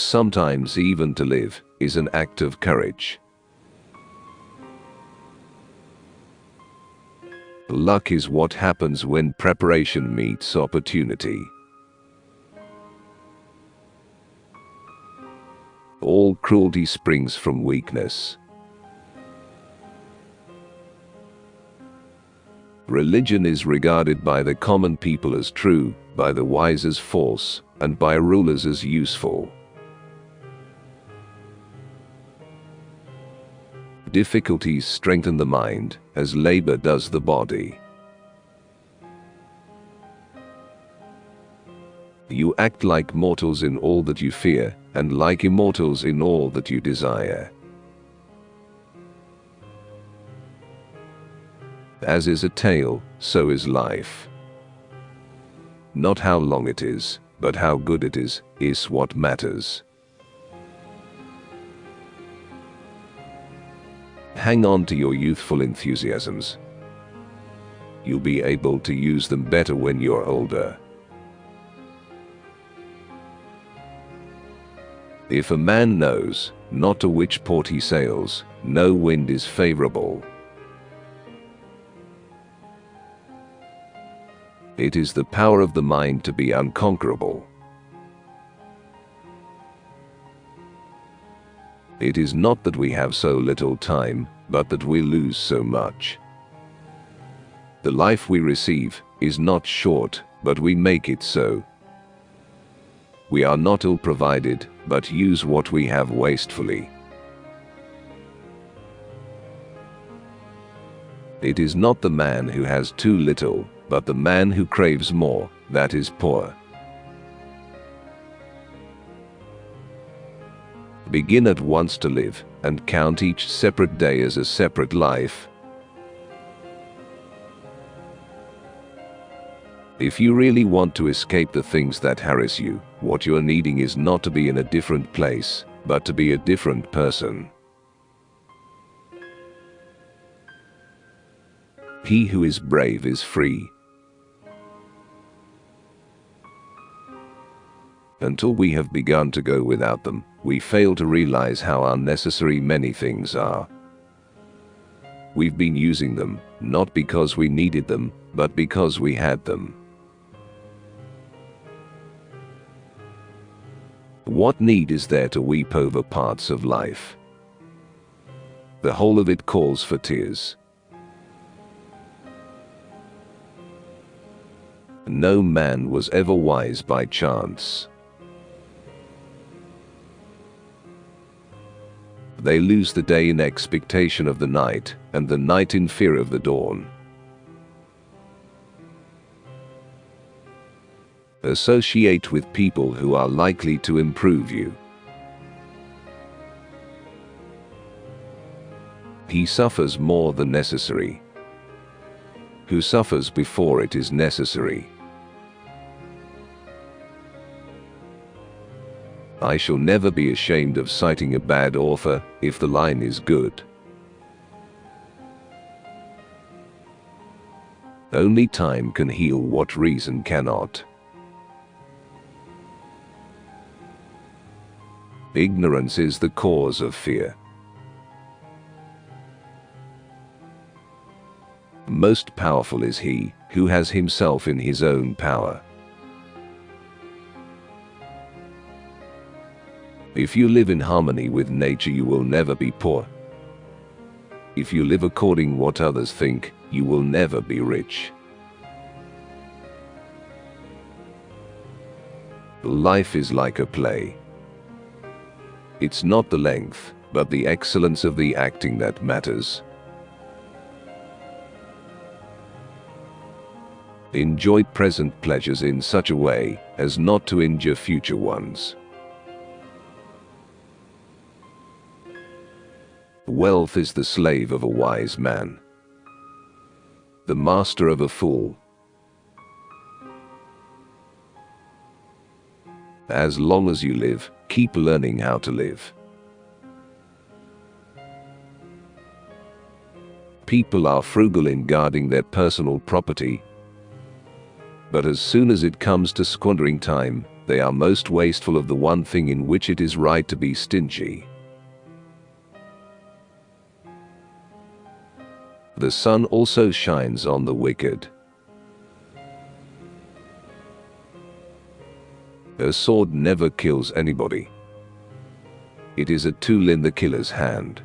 Sometimes even to live is an act of courage. Luck is what happens when preparation meets opportunity. All cruelty springs from weakness. Religion is regarded by the common people as true, by the wise as false, and by rulers as useful. Difficulties strengthen the mind, as labor does the body. You act like mortals in all that you fear, and like immortals in all that you desire. As is a tale, so is life. Not how long it is, but how good it is what matters. Hang on to your youthful enthusiasms. You'll be able to use them better when you're older. If a man knows not to which port he sails, no wind is favorable. It is the power of the mind to be unconquerable. It is not that we have so little time, but that we lose so much. The life we receive is not short, but we make it so. We are not ill-provided, but use what we have wastefully. It is not the man who has too little, but the man who craves more, that is poor. Begin at once to live, and count each separate day as a separate life. If you really want to escape the things that harass you, what you're needing is not to be in a different place, but to be a different person. He who is brave is free. Until we have begun to go without them, we fail to realize how unnecessary many things are. We've been using them, not because we needed them, but because we had them. What need is there to weep over parts of life? The whole of it calls for tears. No man was ever wise by chance. They lose the day in expectation of the night, and the night in fear of the dawn. Associate with people who are likely to improve you. He suffers more than necessary, who suffers before it is necessary. I shall never be ashamed of citing a bad author, if the line is good. Only time can heal what reason cannot. Ignorance is the cause of fear. Most powerful is he who has himself in his own power. If you live in harmony with nature, you will never be poor. If you live according to what others think, you will never be rich. Life is like a play. It's not the length, but the excellence of the acting that matters. Enjoy present pleasures in such a way as not to injure future ones. Wealth is the slave of a wise man, the master of a fool. As long as you live, keep learning how to live. People are frugal in guarding their personal property, but as soon as it comes to squandering time, they are most wasteful of the one thing in which it is right to be stingy. The sun also shines on the wicked. A sword never kills anybody. It is a tool in the killer's hand.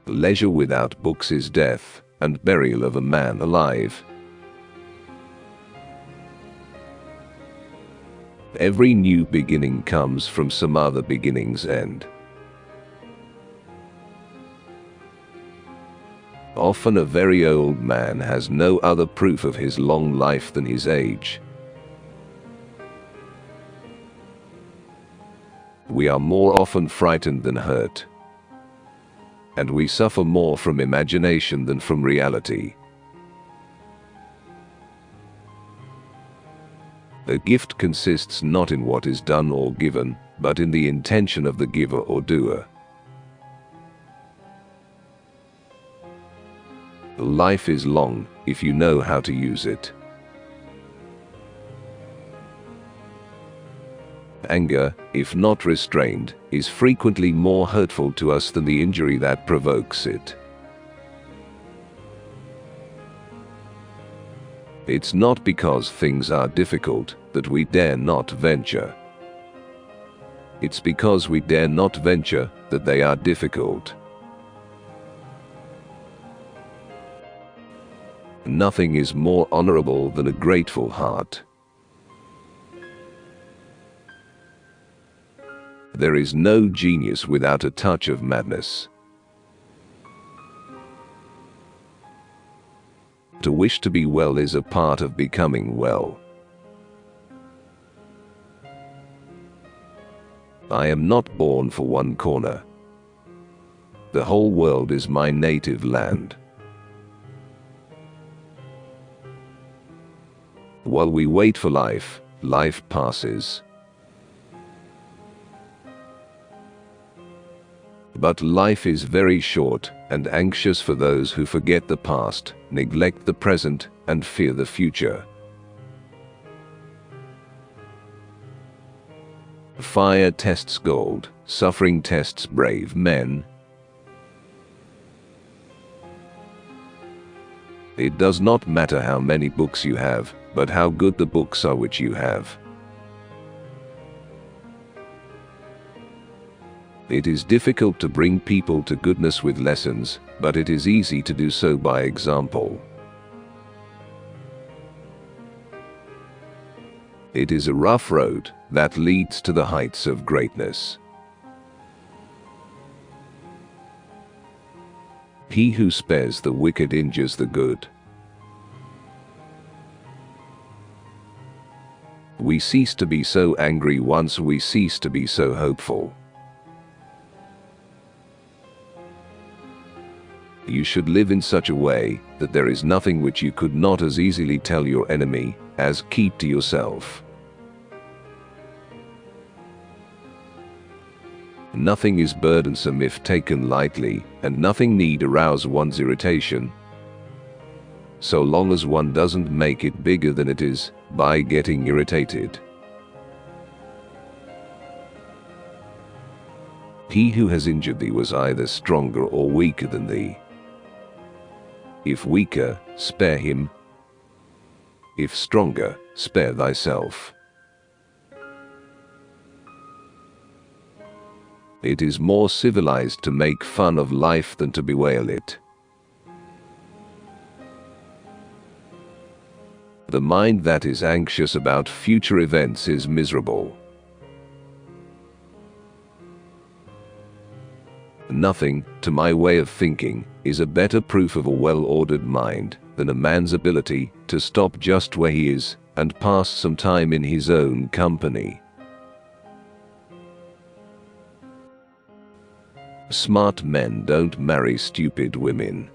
Leisure without books is death, and burial of a man alive. Every new beginning comes from some other beginning's end. Often a very old man has no other proof of his long life than his age. We are more often frightened than hurt, and we suffer more from imagination than from reality. A gift consists not in what is done or given, but in the intention of the giver or doer. Life is long, if you know how to use it. Anger, if not restrained, is frequently more hurtful to us than the injury that provokes it. It's not because things are difficult that we dare not venture. It's because we dare not venture that they are difficult. Nothing is more honorable than a grateful heart. There is no genius without a touch of madness. To wish to be well is a part of becoming well. I am not born for one corner. The whole world is my native land. While we wait for life, life passes. But life is very short and anxious for those who forget the past, neglect the present, and fear the future. Fire tests gold, suffering tests brave men. It does not matter how many books you have, but how good the books are which you have. It is difficult to bring people to goodness with lessons, but it is easy to do so by example. It is a rough road that leads to the heights of greatness. He who spares the wicked injures the good. We cease to be so angry once we cease to be so hopeful. You should live in such a way that there is nothing which you could not as easily tell your enemy as keep to yourself. Nothing is burdensome if taken lightly, and nothing need arouse one's irritation, so long as one doesn't make it bigger than it is by getting irritated. He who has injured thee was either stronger or weaker than thee. If weaker, spare him. If stronger, spare thyself. It is more civilized to make fun of life than to bewail it. The mind that is anxious about future events is miserable. Nothing, to my way of thinking, is a better proof of a well-ordered mind than a man's ability to stop just where he is and pass some time in his own company. Smart men don't marry stupid women.